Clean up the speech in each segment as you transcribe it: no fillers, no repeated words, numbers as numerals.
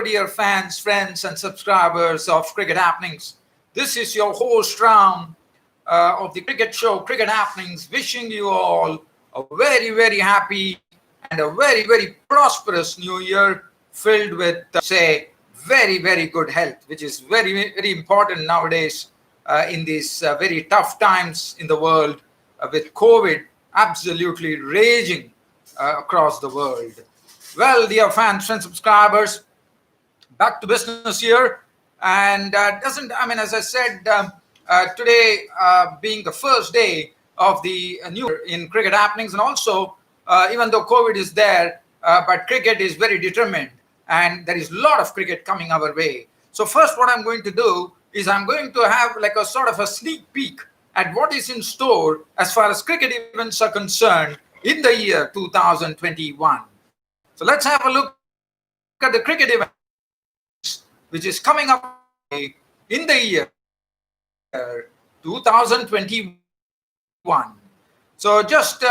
dear fans, friends, and subscribers of Cricket Happenings. This is your host Ram of the Cricket Show, Cricket Happenings, wishing you all a very, very happy and a very, very prosperous new year filled with, very, very good health, which is very, very important nowadays in these very tough times in the world with COVID absolutely raging across the world. Well, dear fans and subscribers, back to business here. And as I said, today being the first day of the new year in Cricket Happenings, and also, even though COVID is there, but cricket is very determined, and there is a lot of cricket coming our way. So first, what I'm going to do is I'm going to have like a sort of a sneak peek at what is in store as far as cricket events are concerned in the year 2021. So let's have a look at the cricket events which is coming up in the year 2021. So just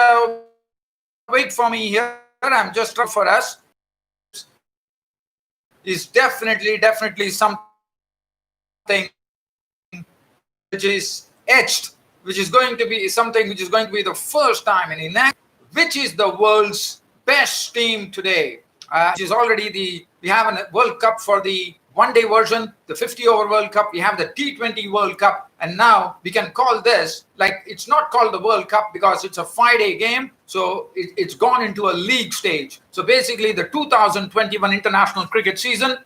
wait for me here. I'm just for us is definitely something which is etched, which is going to be something which is going to be the first time in enact, which is the world's best team today, which is already we have a World Cup for the one-day version, the 50-over World Cup. We have the T20 World Cup, and now we can call this, like, it's not called the World Cup because it's a 5-day game, so it's gone into a league stage. So basically, the 2021 international cricket season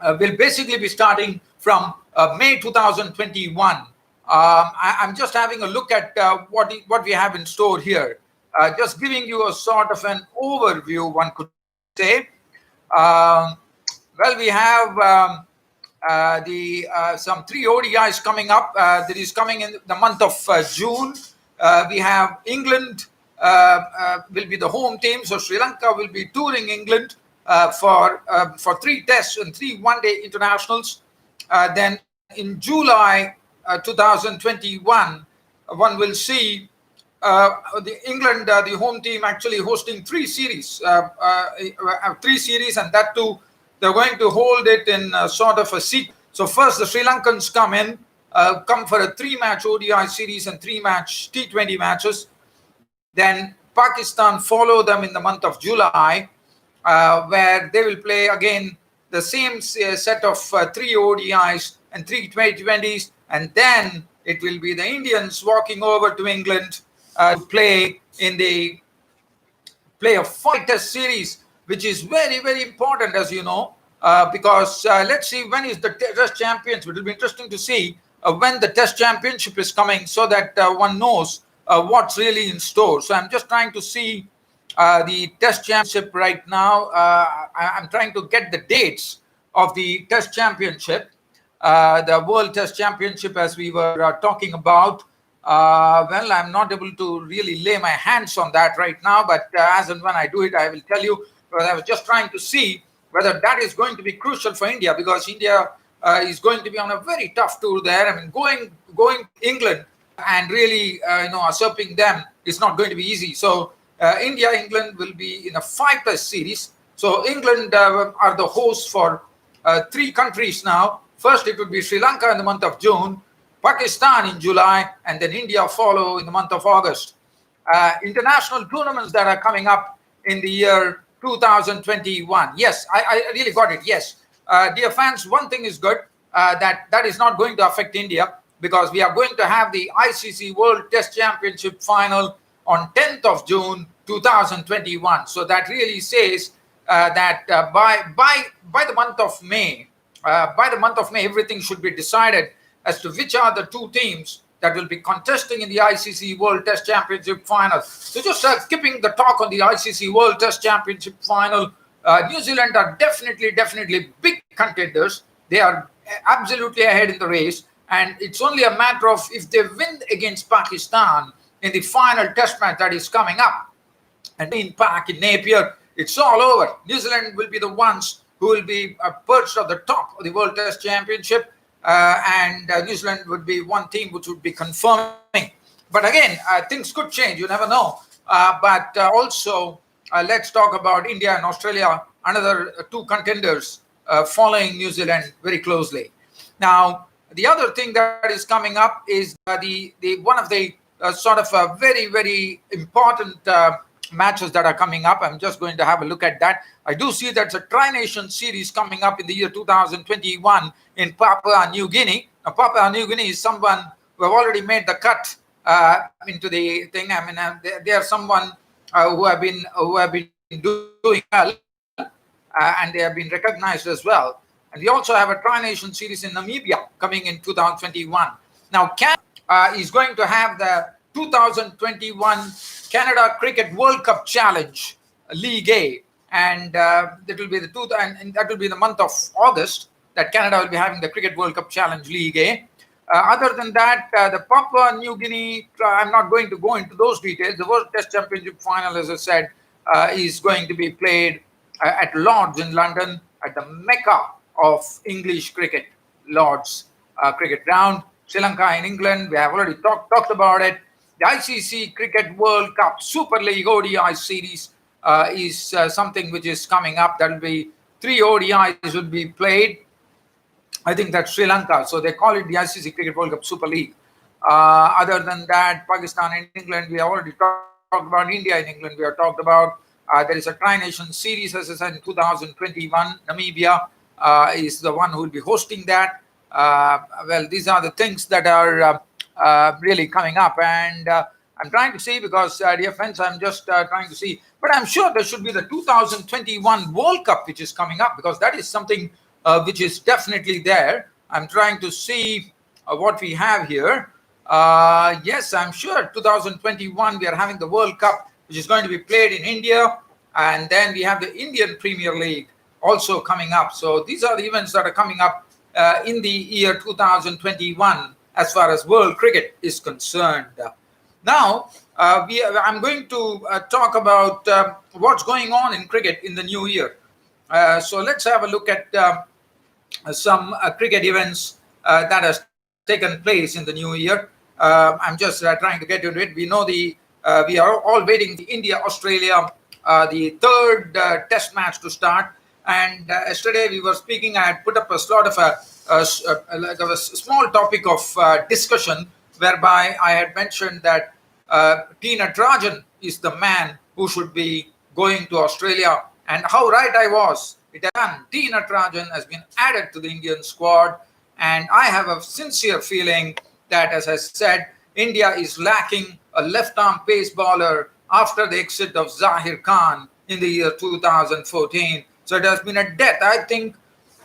will basically be starting from May 2021. I'm just having a look at what we have in store here. Just giving you a sort of an overview, one could say. Well, we have some 3 ODIs coming up. That is coming in the month of June. We have England will be the home team, so Sri Lanka will be touring England for 3 tests and 3 one-day internationals. Then in July 2021, one will see the England, the home team, actually hosting 3 series, and that too, they're going to hold it in sort of a sequence. So first, the Sri Lankans come for a 3-match ODI series and 3-match T20 matches. Then Pakistan follow them in the month of July, where they will play again the same set of 3 ODIs and 3 T20s, and then it will be the Indians walking over to England to play a 5-test series, which is very, very important, as you know, because let's see when is the Test Championship. It will be interesting to see when the Test Championship is coming, so that one knows what's really in store. So I'm just trying to see the Test Championship right now. I'm trying to get the dates of the Test Championship, the World Test Championship, as we were talking about. Well, I'm not able to really lay my hands on that right now, but as and when I do it, I will tell you. But I was just trying to see whether that is going to be crucial for India, because India is going to be on a very tough tour there. I mean, going England and really usurping them is not going to be easy. So England will be in a 5-test series. So England are the hosts for 3 countries now. First, it would be Sri Lanka in the month of June, Pakistan in July, and then India follow in the month of August. International tournaments that are coming up in the year 2021. Yes, I really got it. Yes. Dear fans, one thing is good, that is not going to affect India, because we are going to have the ICC World Test Championship final on 10th of June 2021. So that really says that by the month of May, everything should be decided as to which are the 2 teams that will be contesting in the ICC World Test Championship final. So just skipping the talk on the ICC World Test Championship final, New Zealand are definitely big contenders. They are absolutely ahead in the race, and it's only a matter of if they win against Pakistan in the final test match that is coming up. And in Pak, in Napier, it's all over. New Zealand will be the ones who will be perched at the top of the World Test Championship. And New Zealand would be one team which would be confirming. But again, things could change. You never know. But also, let's talk about India and Australia, another 2 contenders following New Zealand very closely. Now, the other thing that is coming up is the one of the sort of very important matches that are coming up. I'm just going to have a look at that. I do see that's a Tri-Nation series coming up in the year 2021 in Papua New Guinea. Now, Papua New Guinea is someone who have already made the cut into the thing. I mean, they are someone who have been doing well, and they have been recognized as well. And we also have a Tri-Nation series in Namibia coming in 2021. Now, Canada is going to have the 2021 Canada Cricket World Cup Challenge League A, and that will be and that will be the month of August that Canada will be having the Cricket World Cup Challenge League A. Other than that, the Papua New Guinea, I'm not going to go into those details. The World Test Championship final, as I said, is going to be played at Lord's in London, at the Mecca of English cricket, Lord's cricket ground. Sri Lanka in England, we have already talked about it. The ICC Cricket World Cup Super League ODI series is something which is coming up. That will be 3 ODIs will be played. I think that's Sri Lanka, so they call it the ICC Cricket World Cup Super League. Other than that, Pakistan and England, we have already talked about. India and England, we have talked about. There is a Tri-Nation series, as I said, in 2021. Namibia is the one who will be hosting that. Well, these are the things that are really coming up, and I'm trying to see because, dear friends, I'm just trying to see. But I'm sure there should be the 2021 World Cup, which is coming up, because that is something which is definitely there. I'm trying to see what we have here. Yes, I'm sure 2021 we are having the World Cup, which is going to be played in India, and then we have the Indian Premier League also coming up. So these are the events that are coming up in the year 2021 as far as world cricket is concerned. Now, I'm going to talk about what's going on in cricket in the new year. So let's have a look at some cricket events that has taken place in the new year. I'm just trying to get into it. We know we are all waiting for India-Australia, the third test match to start. And yesterday we were speaking. I had put up a sort of a small topic of discussion, whereby I had mentioned that T. Natarajan is the man who should be going to Australia, and how right I was. It has done. T. Natarajan has been added to the Indian squad, and I have a sincere feeling that, as I said, India is lacking a left-arm pace bowler after the exit of Zahir Khan in the year 2014. So it has been a death. I think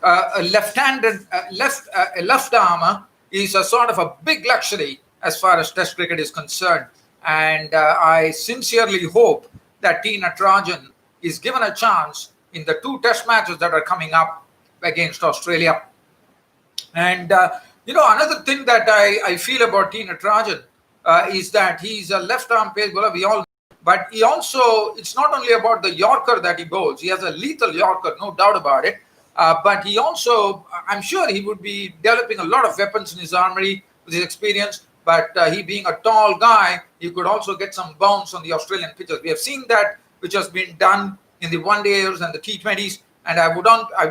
a left-handed left armer is a sort of a big luxury as far as Test cricket is concerned, and I sincerely hope that T. Natarajan is given a chance in the 2 Test matches that are coming up against Australia. And another thing that I feel about T. Natarajan is that he's a left-arm pace bowler. We all. But he also, it's not only about the Yorker that he bowls. He has a lethal Yorker, no doubt about it. But he also, I'm sure he would be developing a lot of weapons in his armory with his experience. But he being a tall guy, he could also get some bounce on the Australian pitches. We have seen that, which has been done in the one-dayers and the T20s. And I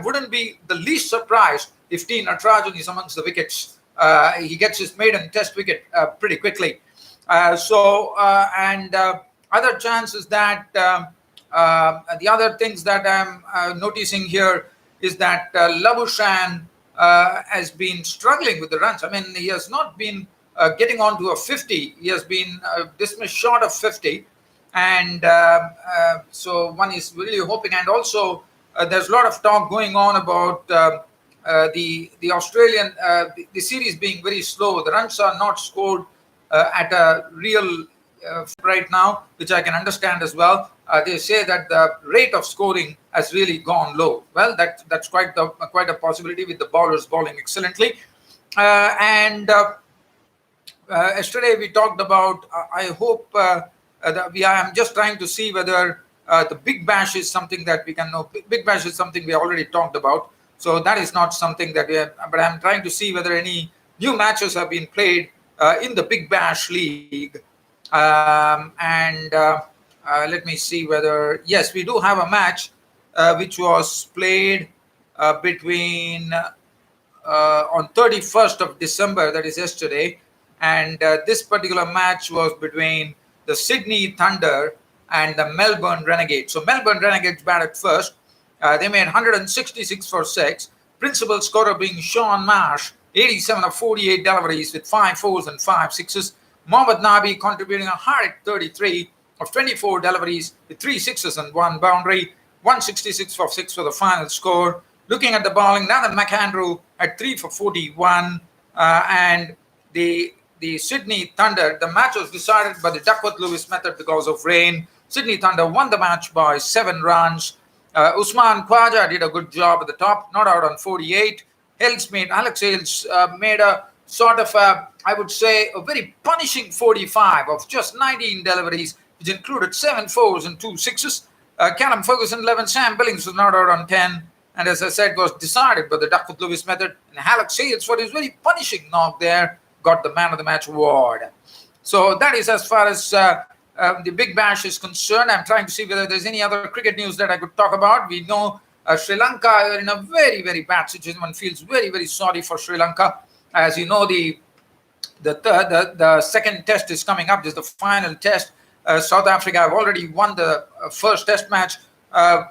wouldn't be the least surprised if T. Natarajan is amongst the wickets. He gets his maiden Test wicket pretty quickly. Other chances that the other things that I'm noticing here is that Labuschagne has been struggling with the runs. I mean, he has not been getting on to a 50. He has been dismissed short of 50. And so one is really hoping. And also, there's a lot of talk going on about the Australian, the series being very slow. The runs are not scored at a real right now, which I can understand as well. They say that the rate of scoring has really gone low. Well, that's quite a possibility, with the bowlers bowling excellently. Yesterday we talked about. I hope that I'm just trying to see whether the Big Bash is something that we can know. Big Bash is something we already talked about, so that is not something that we have. But I'm trying to see whether any new matches have been played in the Big Bash League. Let me see whether, yes, we do have a match which was played between on 31st of December, that is yesterday, and this particular match was between the Sydney Thunder and the Melbourne Renegades. So Melbourne Renegades batted first. They made 166 for 6. Principal scorer being Sean Marsh, 87 of 48 deliveries with 5 fours and 5 sixes. Mohammad Nabi contributing a hard 33 of 24 deliveries with 3 sixes and 1 boundary. 166 for 6 for the final score. Looking at the bowling, Nathan McAndrew had 3 for 41, and the Sydney Thunder, the match was decided by the Duckworth-Lewis method because of rain. Sydney Thunder won the match by 7 runs. Usman Khwaja did a good job at the top, not out on 48. Alex Hales made a sort of, I would say, a very punishing 45 of just 19 deliveries, which included 7 fours and 2 sixes. Callum Ferguson 11, Sam Billings was not out on 10. And as I said, was decided by the Duckworth-Lewis method. And Alex Hales, for his very punishing knock there, got the man of the match award. So that is as far as the Big Bash is concerned. I'm trying to see whether there's any other cricket news that I could talk about. We know Sri Lanka are in a very, very bad situation. One feels very, very sorry for Sri Lanka. As you know, the second test is coming up. This is the final test. South Africa have already won the first test match. One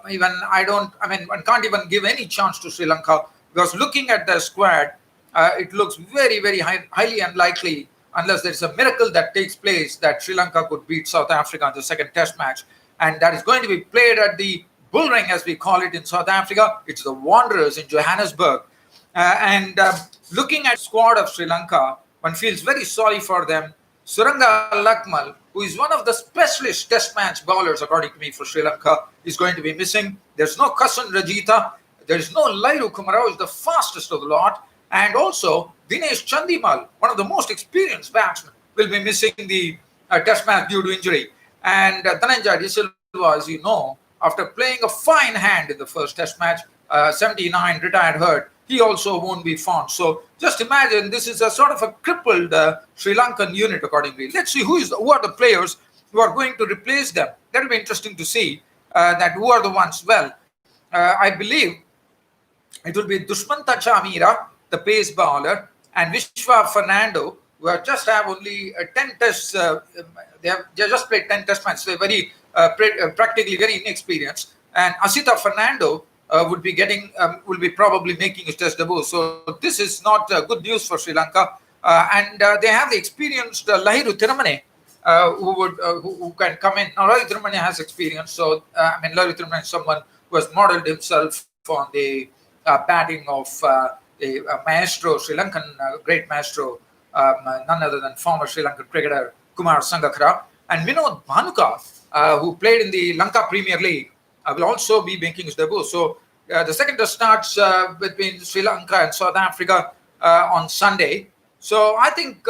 can't even give any chance to Sri Lanka, because looking at the squad, it looks very, very highly unlikely, unless there's a miracle that takes place, that Sri Lanka could beat South Africa in the second test match. And that is going to be played at the Bullring, as we call it in South Africa. It's the Wanderers in Johannesburg. Looking at the squad of Sri Lanka, one feels very sorry for them. Suranga Lakmal, who is one of the specialist test match bowlers, according to me, for Sri Lanka, is going to be missing. There's no Kasan Rajitha. There's no Lairu Kumara, who is the fastest of the lot. And also, Dinesh Chandimal, one of the most experienced batsmen, will be missing the test match due to injury. And Dhananjay De Silva, as you know, after playing a fine hand in the first test match, 79, retired hurt, he also won't be found. So just imagine, this is a sort of a crippled Sri Lankan unit, accordingly. Let's see who are the players who are going to replace them. That will be interesting to see that who are the ones. Well, I believe it will be Dushmanta Chamira, the pace bowler, and Vishwa Fernando, who just have only 10 tests. They have just played 10 test matches. They're very practically very inexperienced. And Asita Fernando will be probably making his test debut. So this is not good news for Sri Lanka. And they have the experienced Lahiru Thirumalai, who can come in. Now, Lahiru Thirumalai has experience. So, Lahiru Thirumalai is someone who has modeled himself on the batting of the maestro, Sri Lankan great maestro, none other than former Sri Lankan cricketer Kumar Sangakkara. And Vinod Bhanuka, who played in the Lanka Premier League, will also be making his debut. So the second test starts between Sri Lanka and South Africa on Sunday. So I think,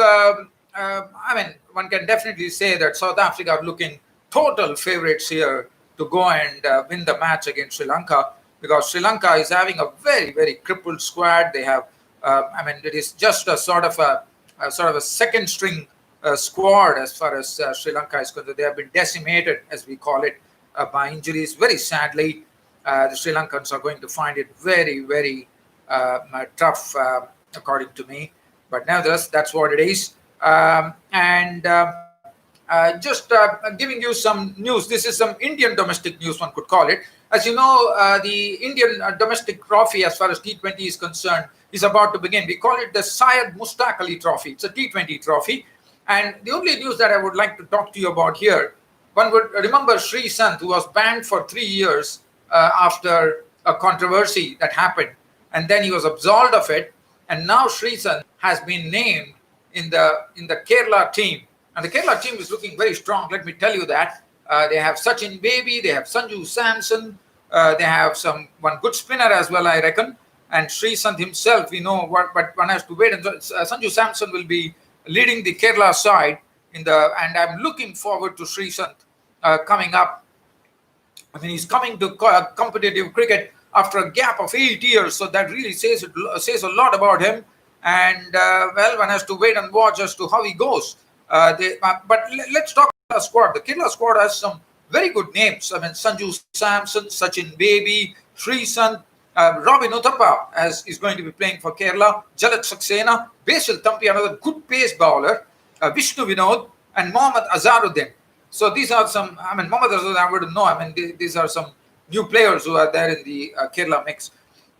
one can definitely say that South Africa are looking total favorites here to go and win the match against Sri Lanka, because Sri Lanka is having a very, very crippled squad. They have, it is just a sort of a second string squad as far as Sri Lanka is concerned. They have been decimated, as we call it, by injuries. Very sadly, the Sri Lankans are going to find it very, very tough, according to me. But nevertheless, that's what it is. Just giving you some news. This is some Indian domestic news, one could call it. As you know, the Indian domestic trophy, as far as T20 is concerned, is about to begin. We call it the Syed Mushtaq Ali Trophy. It's a T20 trophy. And the only news that I would like to talk to you about here, one would remember Sreesanth, who was banned for 3 years after a controversy that happened. And then he was absolved of it. And now Sreesanth has been named in the Kerala team. And the Kerala team is looking very strong, let me tell you that. They have Sachin Baby, they have Sanju Samson, they have one good spinner as well, I reckon. And Sreesanth himself, we know what, but one has to wait. And Sanju Samson will be leading the Kerala side and I'm looking forward to Sreesanth coming up. He's coming to competitive cricket after a gap of 8 years, so that really says a lot about him. And one has to wait and watch as to how he goes. But let's talk about the squad. The Kerala squad has some very good names. Sanju Samson, Sachin Baby, Sreesanth, Robin Uthappa is going to be playing for Kerala. Jalat Saxena, Basil Thampi, another good pace bowler, Vishnu Vinod, and Mohammad Azharuddin. So these are some, I mean, Mohammad Azharuddin, I wouldn't know. I mean, these are some new players who are there in the Kerala mix.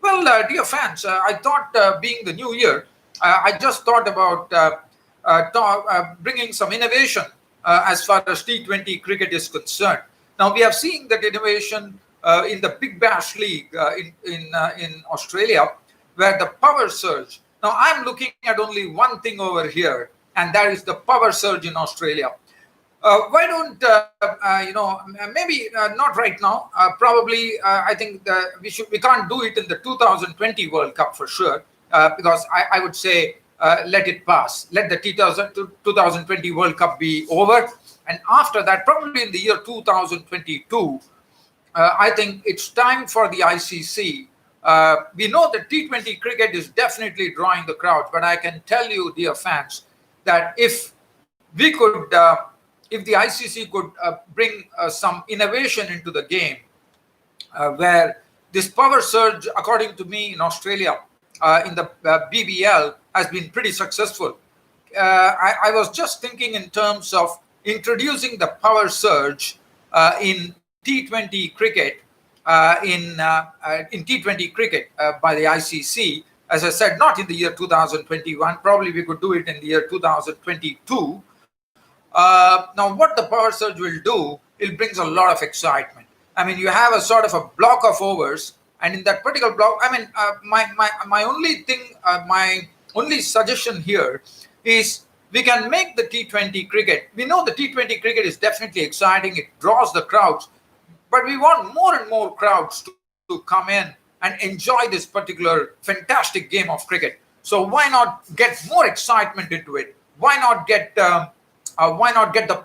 Well, dear fans, I thought being the new year, I just thought about bringing some innovation as far as T20 cricket is concerned. Now, we have seen that innovation in the Big Bash League in Australia, where the power surge. Now, I'm looking at only one thing over here, and that is the power surge in Australia. Why don't maybe not right now? Probably, I think we can't do it in the 2020 World Cup for sure, because I would say let it pass. Let the 2020 World Cup be over, and after that, probably in the year 2022, I think it's time for the ICC. We know that T20 cricket is definitely drawing the crowd, but I can tell you, dear fans, that if we could. If the ICC could bring some innovation into the game, where this power surge, according to me, in Australia, in the BBL, has been pretty successful. I was just thinking in terms of introducing the power surge in T20 cricket, in T20 cricket by the ICC. As I said, not in the year 2021. Probably we could do it in the year 2022. Now, what the power surge will do, it brings a lot of excitement. I mean, you have a sort of a block of overs, and in that particular block, I mean, my only thing, my only suggestion here is we can make the T20 cricket. We know the T20 cricket is definitely exciting; it draws the crowds, but we want more and more crowds to come in and enjoy this particular fantastic game of cricket. So why not get more excitement into it? Why not get the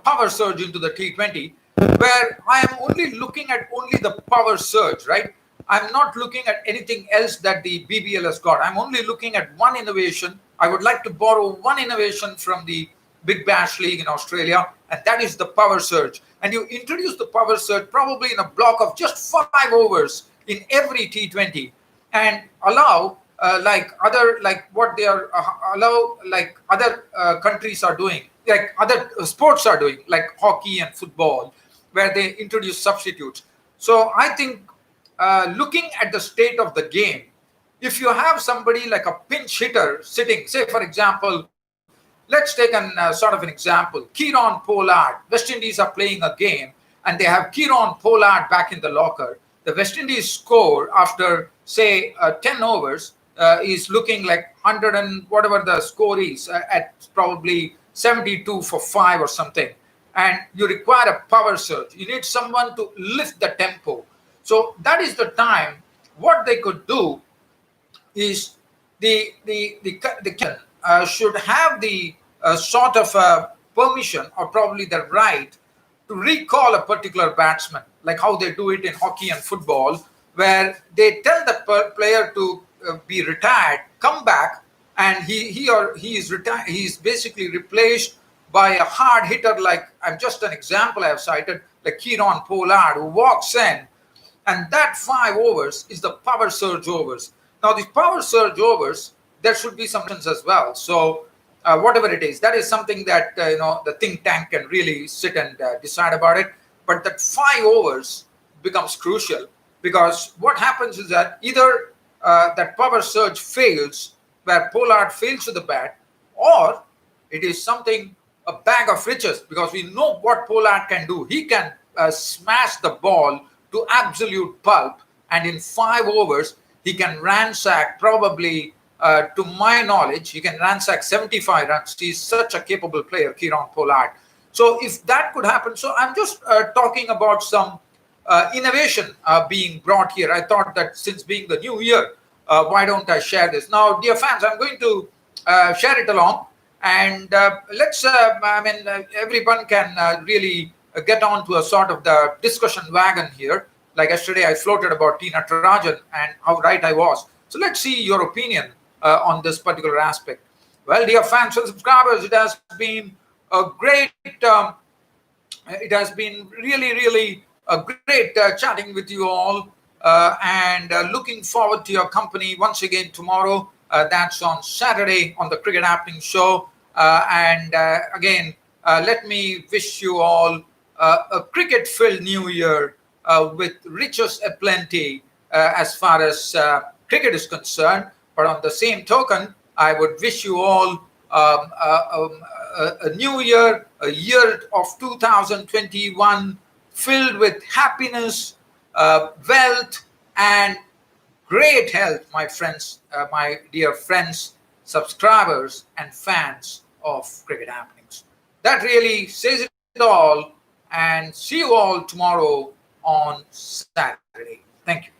power surge into the T20, where I am only looking at only the power surge, right? I'm not looking at anything else that the BBL has got. I'm only looking at one innovation. I would like to borrow one innovation from the Big Bash League in Australia, and that is the power surge. And you introduce the power surge probably in a block of just 5 overs in every T20, and allow other countries are doing, like other sports are doing, like hockey and football, where they introduce substitutes. So I think looking at the state of the game, if you have somebody like a pinch hitter sitting, say for example, let's take sort of an example, Kieron Pollard. West Indies are playing a game and they have Kieron Pollard back in the locker. The West Indies score after say 10 overs is looking like 100 and whatever the score is, at probably 72 for 5 or something, and you require a power surge. You need someone to lift the tempo. So that is the time. What they could do is the should have the sort of permission or probably the right to recall a particular batsman, like how they do it in hockey and football, where they tell the player to be retired, come back, and he is retired. He is basically replaced by a hard hitter, like I'm just an example I have cited, like Kieron Pollard, who walks in, and that 5 overs is the power surge overs. Now, these power surge overs, there should be some as well. So, whatever it is, that is something that the think tank can really sit and decide about it. But that 5 overs becomes crucial, because what happens is that either that power surge fails, where Pollard fails to the bat, or it is something, a bag of riches, because we know what Pollard can do. He can smash the ball to absolute pulp, and in 5 overs, he can ransack probably, to my knowledge, he can ransack 75 runs. He's such a capable player, Kieron Pollard. So if that could happen, so I'm just talking about some innovation being brought here. I thought that since being the new year, why don't I share this? Now, dear fans, I'm going to share it along, and let's, everyone can really get on to a sort of the discussion wagon here. Like yesterday, I floated about T. Natarajan and how right I was. So let's see your opinion on this particular aspect. Well, dear fans and subscribers, it has been a great, it has been really, really a great chatting with you all. and looking forward to your company once again tomorrow. That's on Saturday on the Cricket Happening Show. And again, let me wish you all a cricket-filled new year with riches aplenty as far as cricket is concerned. But on the same token, I would wish you all a new year, a year of 2021 filled with happiness, wealth, and great health, my friends, my dear friends, subscribers, and fans of Cricket Happenings. That really says it all, and see you all tomorrow on Saturday. Thank you.